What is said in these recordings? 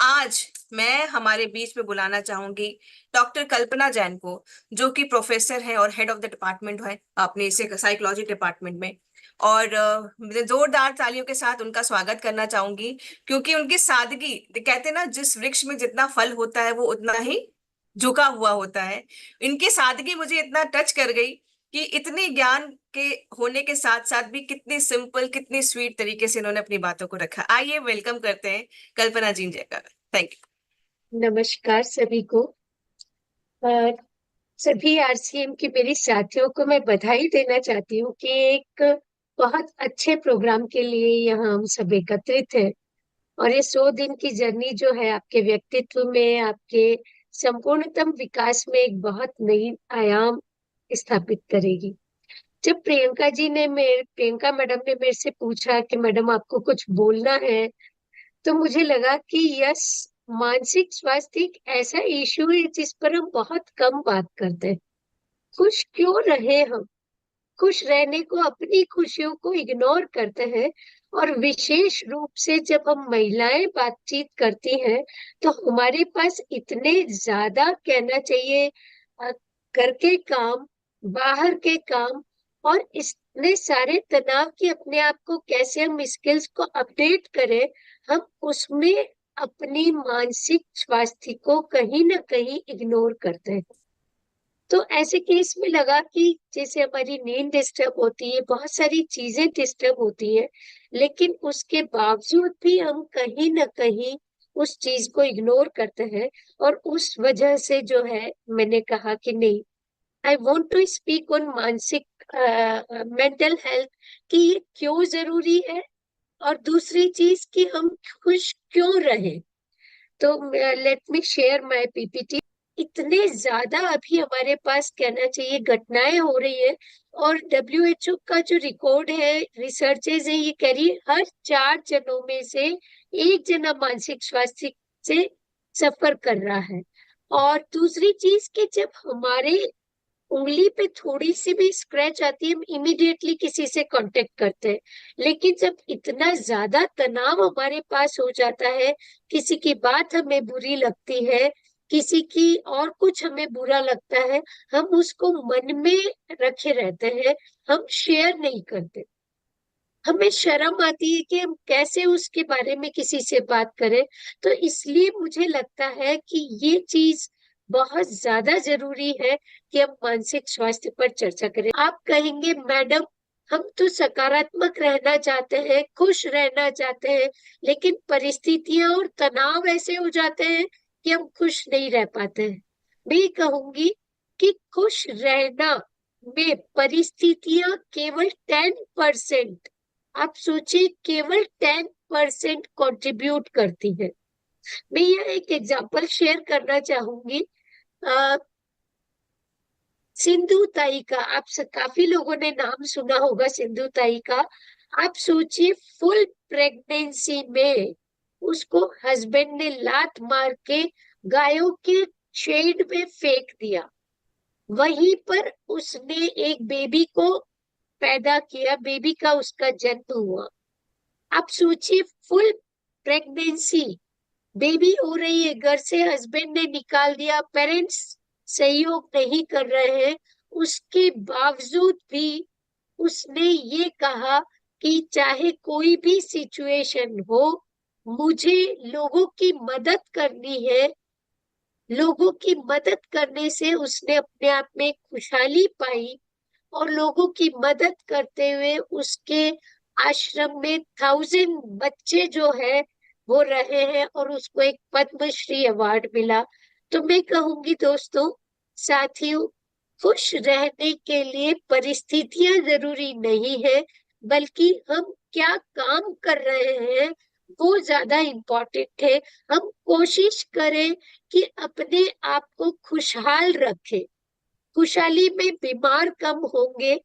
आज मैं हमारे बीच में बुलाना चाहूंगी डॉक्टर कल्पना जैन को, जो कि प्रोफेसर है और हेड ऑफ द डिपार्टमेंट है अपने इसे साइकोलॉजी डिपार्टमेंट में। और मैं जोरदार तालियों के साथ उनका स्वागत करना चाहूंगी, क्योंकि उनकी सादगी, कहते हैं ना, जिस वृक्ष में जितना फल होता है वो उतना ही झुका हुआ होता है। इनकी सादगी मुझे इतना टच कर गई कि इतने ज्ञान के होने के साथ साथ भी कितनी सिंपल, कितनी स्वीट तरीके से इन्होंने अपनी बातों को रखा। आइए वेलकम करते हैं कल्पना जी का। थैंक नमस्कार सभी को। अ, सभी आरसीएम की मेरी साथियों को मैं बधाई देना चाहती हूँ कि एक बहुत अच्छे प्रोग्राम के लिए यहाँ हम सब एकत्रित हैं। और ये 100 दिन की जर्नी जो है आपके व्यक्तित्व में, आपके संपूर्णतम विकास में एक बहुत नई आयाम स्थापित करेगी। जब प्रियंका मैडम ने मेरे से पूछा कि मैडम आपको कुछ बोलना है, तो मुझे लगा कि यस, मानसिक स्वास्थ्य एक ऐसा इशू है जिस पर हम बहुत कम बात करते हैं। खुश क्यों रहे हम? खुश रहने को, अपनी खुशियों को इग्नोर करते हैं। और विशेष रूप से जब हम महिलाएं बातचीत करती हैं, तो हमारे पास इतने ज्यादा कहना चाहिए घर के काम, बाहर के काम, और इतने सारे तनाव कि अपने आप को कैसे हम स्किल्स को अपडेट करें, हम उसमें अपनी मानसिक स्वास्थ्य को कहीं ना कहीं इग्नोर करते हैं। तो ऐसे केस में लगा कि जैसे हमारी नींद डिस्टर्ब होती है, बहुत सारी चीजें डिस्टर्ब होती है, लेकिन उसके बावजूद भी हम कहीं ना कहीं उस चीज को इग्नोर करते हैं। और उस वजह से जो है, मैंने कहा कि नहीं, I want to speak on मानसिक मेंटल हेल्थ, कि ये क्यों जरूरी है, और दूसरी चीज कि हम खुश क्यों रहे। तो let me share my PPT. इतने ज्यादा अभी हमारे पास कहना चाहिए घटनाएं हो रही है, और डब्ल्यूएचओ का जो रिकॉर्ड है, रिसर्चेज है, ये कह रही है हर 4 जनों में से एक जना मानसिक स्वास्थ्य से सफर कर रहा है। और दूसरी चीज कि जब हमारे उंगली पे थोड़ी सी भी स्क्रैच आती है, हम इमीडिएटली किसी से कांटेक्ट करते हैं। लेकिन जब इतना ज्यादा तनाव हमारे पास हो जाता है, किसी की बात हमें बुरी लगती है, किसी की और कुछ हमें बुरा लगता है, हम उसको मन में रखे रहते हैं, हम शेयर नहीं करते। हमें शर्म आती है कि हम कैसे उसके बारे में किसी से बात करें। तो इसलिए मुझे लगता है कि ये चीज बहुत ज्यादा जरूरी है कि हम मानसिक स्वास्थ्य पर चर्चा करें। आप कहेंगे मैडम, हम तो सकारात्मक रहना चाहते हैं, खुश रहना चाहते हैं, लेकिन परिस्थितियां और तनाव ऐसे हो जाते हैं कि हम खुश नहीं रह पाते हैं। मैं कहूंगी कि खुश रहना में परिस्थितियां केवल 10%, आप सोचिए, केवल 10% कंट्रीब्यूट करती है। मैं यह एक एग्जांपल शेयर करना चाहूंगी। अ, सिंधु ताई का, काफी लोगों ने नाम सुना होगा सिंधु ताई का। आप सोचिए, फुल प्रेगनेंसी में उसको हस्बैंड ने लात मार के गायों के शेड में फेंक दिया। वहीं पर उसने एक बेबी को पैदा किया, बेबी का उसका जन्म हुआ। आप सोचिए, फुल प्रेगनेंसी, बेबी हो रही है, घर से हस्बैंड ने निकाल दिया, पेरेंट्स सहयोग नहीं कर रहे हैं, उसके बावजूद भी उसने ये कहा कि चाहे कोई भी सिचुएशन हो, मुझे लोगों की मदद करनी है। लोगों की मदद करने से उसने अपने आप में खुशहाली पाई, और लोगों की मदद करते हुए उसके आश्रम में 1000 बच्चे जो है वो रहे हैं, और उसको एक पद्मश्री अवार्ड मिला। तो मैं कहूंगी दोस्तों, साथियों, खुश रहने के लिए परिस्थितियां जरूरी नहीं है, बल्कि हम क्या काम कर रहे हैं वो ज्यादा इम्पोर्टेंट है। हम कोशिश करें कि अपने आप को खुशहाल रखें, खुशहाली में बीमार कम होंगे,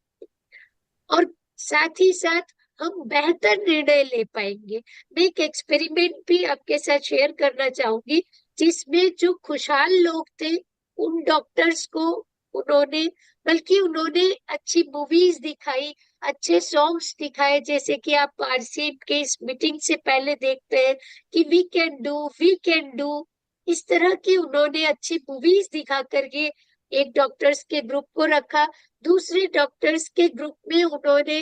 और साथ ही साथ हम बेहतर निर्णय ले पाएंगे। मैं एक एक्सपेरिमेंट भी आपके साथ शेयर करना चाहूंगी, जिसमें जो खुशहाल लोग थे, उन डॉक्टर्स को उन्होंने, बल्कि उन्होंने अच्छी मूवीज दिखाई, अच्छे सॉन्ग्स दिखाए, जैसे कि आप आरसीएम के इस मीटिंग से पहले देखते हैं कि वी कैन डू, इस तरह की उन्होंने अच्छी मूवीज दिखा करके एक डॉक्टर्स के ग्रुप को रखा। दूसरे डॉक्टर्स के ग्रुप में उन्होंने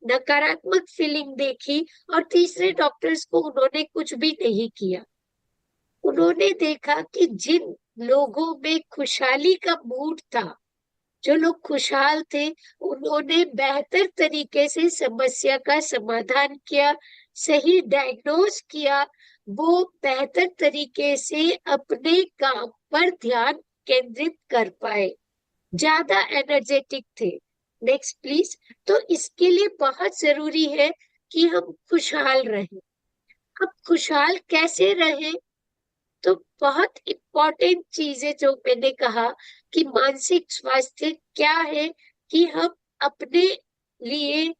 नकारात्मक फीलिंग देखी, और तीसरे डॉक्टर्स को उन्होंने कुछ भी नहीं किया। उन्होंने देखा कि जिन लोगों में खुशहाली का मूड था, जो लोग खुशहाल थे, उन्होंने बेहतर तरीके से समस्या का समाधान किया, सही डायग्नोज किया, वो बेहतर तरीके से अपने काम पर ध्यान केंद्रित कर पाए, ज्यादा एनर्जेटिक थे। Next please. तो इसके लिए बहुत जरूरी है कि हम खुशहाल रहें। अब खुशहाल कैसे रहें? तो बहुत इम्पोर्टेंट चीजें जो मैंने कहा कि मानसिक स्वास्थ्य क्या है, कि हम अपने लिए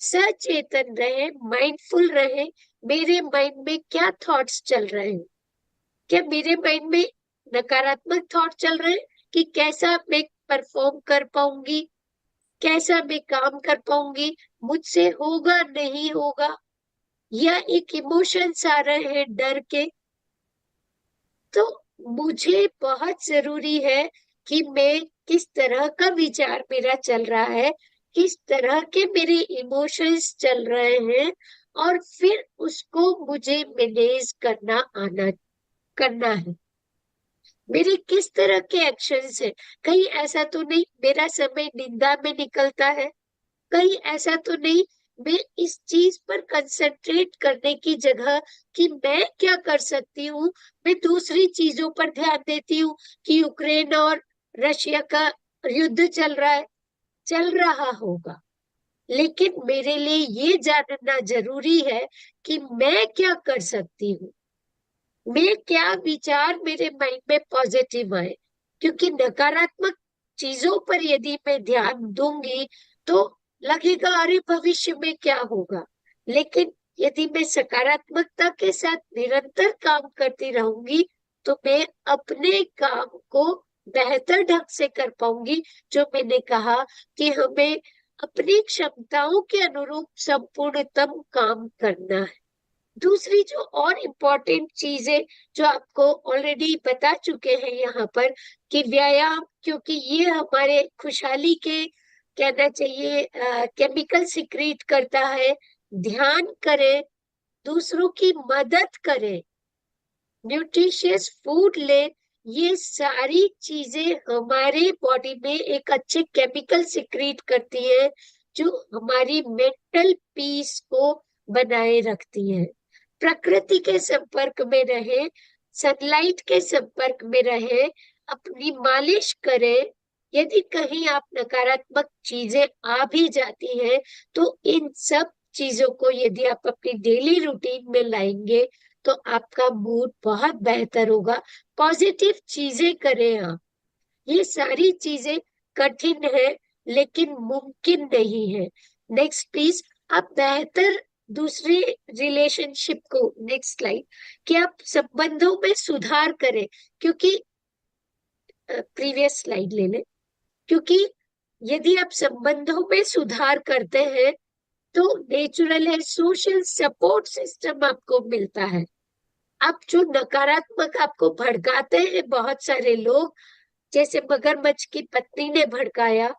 सचेतन रहे, माइंडफुल रहे। मेरे माइंड में क्या थॉट्स चल रहे हैं? क्या मेरे माइंड में नकारात्मक थॉट चल रहे हैं कि कैसा मैं परफॉर्म कर पाऊंगी, कैसा मैं काम कर पाऊंगी, मुझसे होगा नहीं होगा, या एक इमोशंस आ रहे हैं डर के? तो मुझे बहुत जरूरी है कि मैं किस तरह का विचार मेरा चल रहा है, किस तरह के मेरे इमोशंस चल रहे हैं, और फिर उसको मुझे मैनेज करना है। मेरे किस तरह के एक्शंस है। कहीं ऐसा तो नहीं मेरा समय निंदा में निकलता है, कहीं ऐसा तो नहीं मैं इस चीज पर कंसंट्रेट करने की जगह कि मैं क्या कर सकती हूँ, मैं दूसरी चीजों पर ध्यान देती हूँ कि यूक्रेन और रशिया का युद्ध चल रहा होगा, लेकिन मेरे लिए ये जानना जरूरी है कि मैं क्या कर सकती हूँ, मैं क्या विचार मेरे माइंड में पॉजिटिव आए। क्योंकि नकारात्मक चीजों पर यदि मैं ध्यान दूंगी तो लगेगा अरे भविष्य में क्या होगा, लेकिन यदि मैं सकारात्मकता के साथ निरंतर काम करती रहूंगी तो मैं अपने काम को बेहतर ढंग से कर पाऊंगी। जो मैंने कहा कि हमें अपनी क्षमताओं के अनुरूप संपूर्णतम काम करना है। दूसरी जो और इम्पोर्टेंट चीज है, जो आपको ऑलरेडी बता चुके हैं यहाँ पर, कि व्यायाम, क्योंकि ये हमारे खुशहाली के, कहना चाहिए, केमिकल सिक्रीट करता है। ध्यान करें, दूसरों की मदद करें, न्यूट्रिशियस फूड ले, ये सारी चीजें हमारे बॉडी में एक अच्छे केमिकल सिक्रीट करती है, जो हमारी मेंटल पीस को बनाए रखती है। प्रकृति के संपर्क में रहे, सनलाइट के संपर्क में रहे, अपनी मालिश करें। यदि कहीं आप नकारात्मक चीजें आ भी जाती हैं तो इन सब चीजों को यदि आप अपनी डेली रूटीन में लाएंगे तो आपका मूड बहुत बेहतर होगा। पॉजिटिव चीजें करें आप। ये सारी चीजें कठिन है लेकिन मुमकिन नहीं है। Next please. आप बेहतर दूसरे रिलेशनशिप को, नेक्स्ट स्लाइड, कि आप संबंधों में सुधार करें। क्योंकि प्रीवियस स्लाइड ले लें। क्योंकि यदि आप संबंधों में सुधार करते हैं तो नेचुरल है सोशल सपोर्ट सिस्टम आपको मिलता है। अब जो नकारात्मक आपको भड़काते हैं बहुत सारे लोग, जैसे मगरमच्छ की पत्नी ने भड़काया,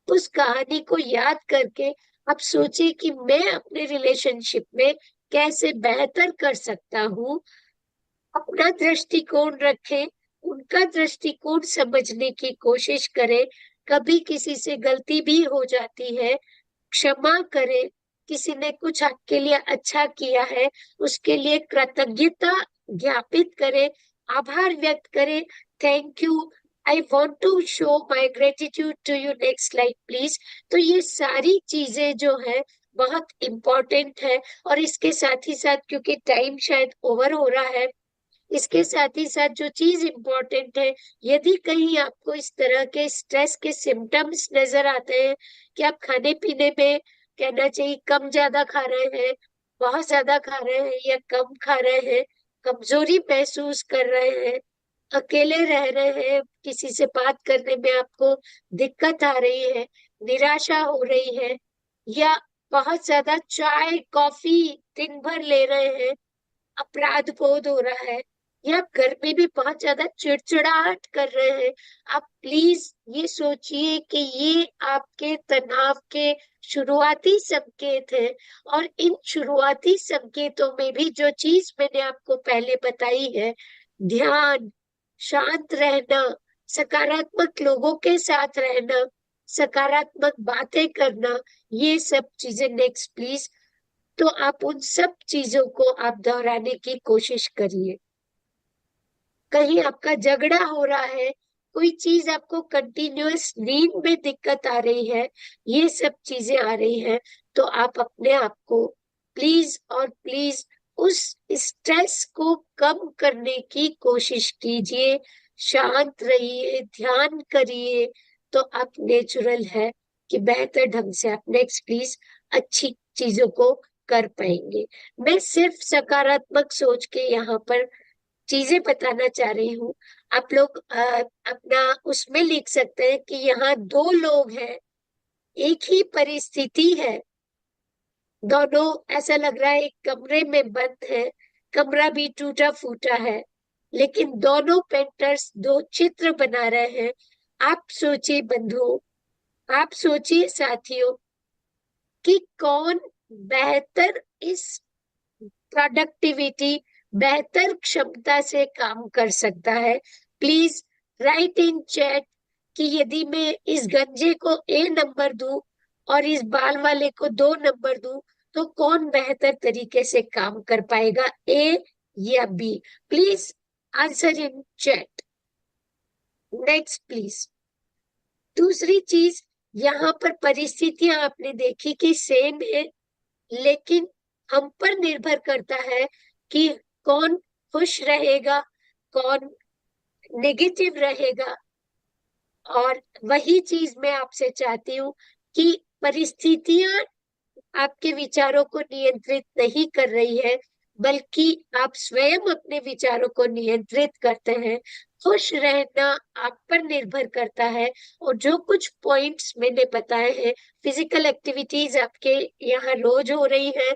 उस कहानी को याद करके आप सोचिए कि मैं अपने रिलेशनशिप में कैसे बेहतर कर सकता हूँ। अपना दृष्टिकोण रखें, उनका दृष्टिकोण समझने की कोशिश करें। कभी किसी से गलती भी हो जाती है, क्षमा करें। किसी ने कुछ आपके लिए अच्छा किया है, उसके लिए कृतज्ञता ज्ञापित करें, आभार व्यक्त करें। Thank you, I want to show my gratitude to you. Next slide please. तो ये सारी चीजें जो है बहुत इम्पोर्टेंट है। और इसके साथ ही साथ, क्योंकि टाइम शायद ओवर हो रहा है, इसके साथ ही साथ जो चीज इम्पोर्टेंट है, यदि कहीं आपको इस तरह के स्ट्रेस के सिम्टम्स नजर आते हैं कि आप खाने पीने में, कहना चाहिए, कम ज्यादा खा रहे हैं, बहुत ज्यादा खा रहे हैं या कम खा रहे हैं, कमजोरी महसूस कर रहे हैं, अकेले रह रहे हैं, किसी से बात करने में आपको दिक्कत आ रही है, निराशा हो रही है, या बहुत ज्यादा चाय कॉफी दिन भर ले रहे हैं, अपराध बोध हो रहा है, या घर में भी बहुत ज्यादा चिड़चिड़ाहट कर रहे हैं, आप प्लीज ये सोचिए कि ये आपके तनाव के शुरुआती संकेत हैं। और इन शुरुआती संकेतों में भी जो चीज मैंने आपको पहले बताई है, ध्यान, शांत रहना, सकारात्मक लोगों के साथ रहना, सकारात्मक बातें करना, ये सब चीजें नेक्स्ट प्लीज। तो आप उन सब चीजों को आप दोहराने की कोशिश करिए। कहीं आपका झगड़ा हो रहा है, कोई चीज आपको कंटिन्यूअस नींद में दिक्कत आ रही है, ये सब चीजें आ रही हैं, तो आप अपने आप को प्लीज और प्लीज उस स्ट्रेस को कम करने की कोशिश कीजिए, शांत रहिए, ध्यान करिए, तो आप नेचुरल है कि बेहतर ढंग से आप नेक्स्ट प्लीज अच्छी चीजों को कर पाएंगे। मैं सिर्फ सकारात्मक सोच के यहाँ पर चीजें बताना चाह रही हूँ। आप लोग अपना उसमें लिख सकते हैं कि यहाँ दो लोग हैं, एक ही परिस्थिति है, दोनों ऐसा लग रहा है एक कमरे में बंद है, कमरा भी टूटा फूटा है, लेकिन दोनों पेंटर्स दो चित्र बना रहे हैं। आप सोचिए बंधुओं, आप सोचिए साथियों, कि कौन बेहतर इस प्रोडक्टिविटी, बेहतर क्षमता से काम कर सकता है। प्लीज राइट इन चैट कि यदि मैं इस गंजे को ए नंबर दूं और इस बाल वाले को 2 नंबर दूं, तो कौन बेहतर तरीके से काम कर पाएगा, ए या B? Please answer in chat. Next please. दूसरी चीज, यहाँ पर परिस्थितियां आपने देखी कि सेम है, लेकिन हम पर निर्भर करता है कि कौन खुश रहेगा, कौन नेगेटिव रहेगा। और वही चीज मैं आपसे चाहती हूँ कि परिस्थितियां आपके विचारों को नियंत्रित नहीं कर रही है, बल्कि आप स्वयं अपने विचारों को नियंत्रित करते हैं। खुश रहना आप पर निर्भर करता है। और जो कुछ पॉइंट्स मैंने बताए हैं, फिजिकल एक्टिविटीज आपके यहाँ रोज हो रही है,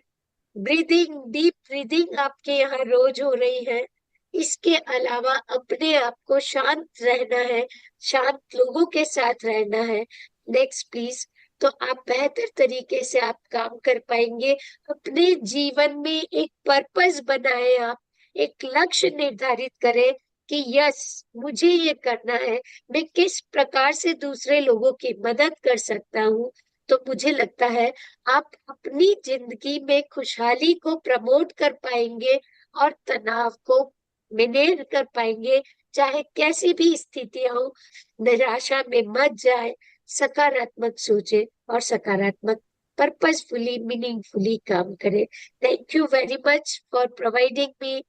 ब्रीदिंग, डीप ब्रीदिंग आपके यहाँ रोज हो रही है, इसके अलावा अपने आप को शांत रहना है, शांत लोगों के साथ रहना है। Next please. तो आप बेहतर तरीके से आप काम कर पाएंगे। अपने जीवन में एक पर्पस बनाए, आप एक लक्ष्य निर्धारित करें कि यस, मुझे ये करना है, मैं किस प्रकार से दूसरे लोगों की मदद कर सकता हूँ। तो मुझे लगता है आप अपनी जिंदगी में खुशहाली को प्रमोट कर पाएंगे और तनाव को मैनेज कर पाएंगे। चाहे कैसी भी स्थितियां हो, निराशा में मत जाए, सकारात्मक सोचे और सकारात्मक पर्पसफुली मीनिंगफुली काम करें। Thank you very much for providing me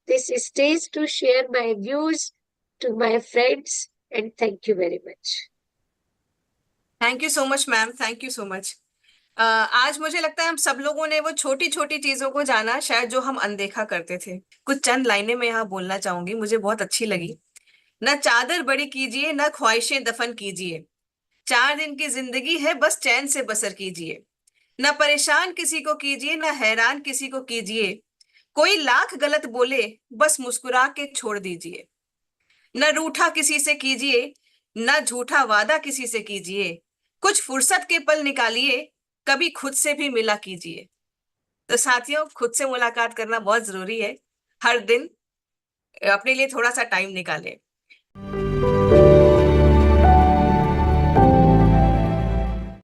this stage to share my views to my friends, and thank you very much. Thank you so much ma'am, thank you so much. आज मुझे लगता है हम सब लोगों ने वो छोटी छोटी चीजों को जाना शायद जो हम अनदेखा करते थे। कुछ चंद लाइनें मैं यहाँ बोलना चाहूंगी, मुझे बहुत अच्छी लगी। न चादर बड़ी कीजिए, न ख्वाहिशें दफन कीजिए, 4 दिन की जिंदगी है, बस चैन से बसर कीजिए। न परेशान किसी को कीजिए, न हैरान किसी को कीजिए, कोई लाख गलत बोले, बस मुस्कुरा के छोड़ दीजिए। न रूठा किसी से कीजिए, न झूठा वादा किसी से कीजिए, कुछ फुर्सत के पल निकालिए, कभी खुद से भी मिला कीजिए। तो साथियों, खुद से मुलाकात करना बहुत जरूरी है। हर दिन अपने लिए थोड़ा सा टाइम निकालें।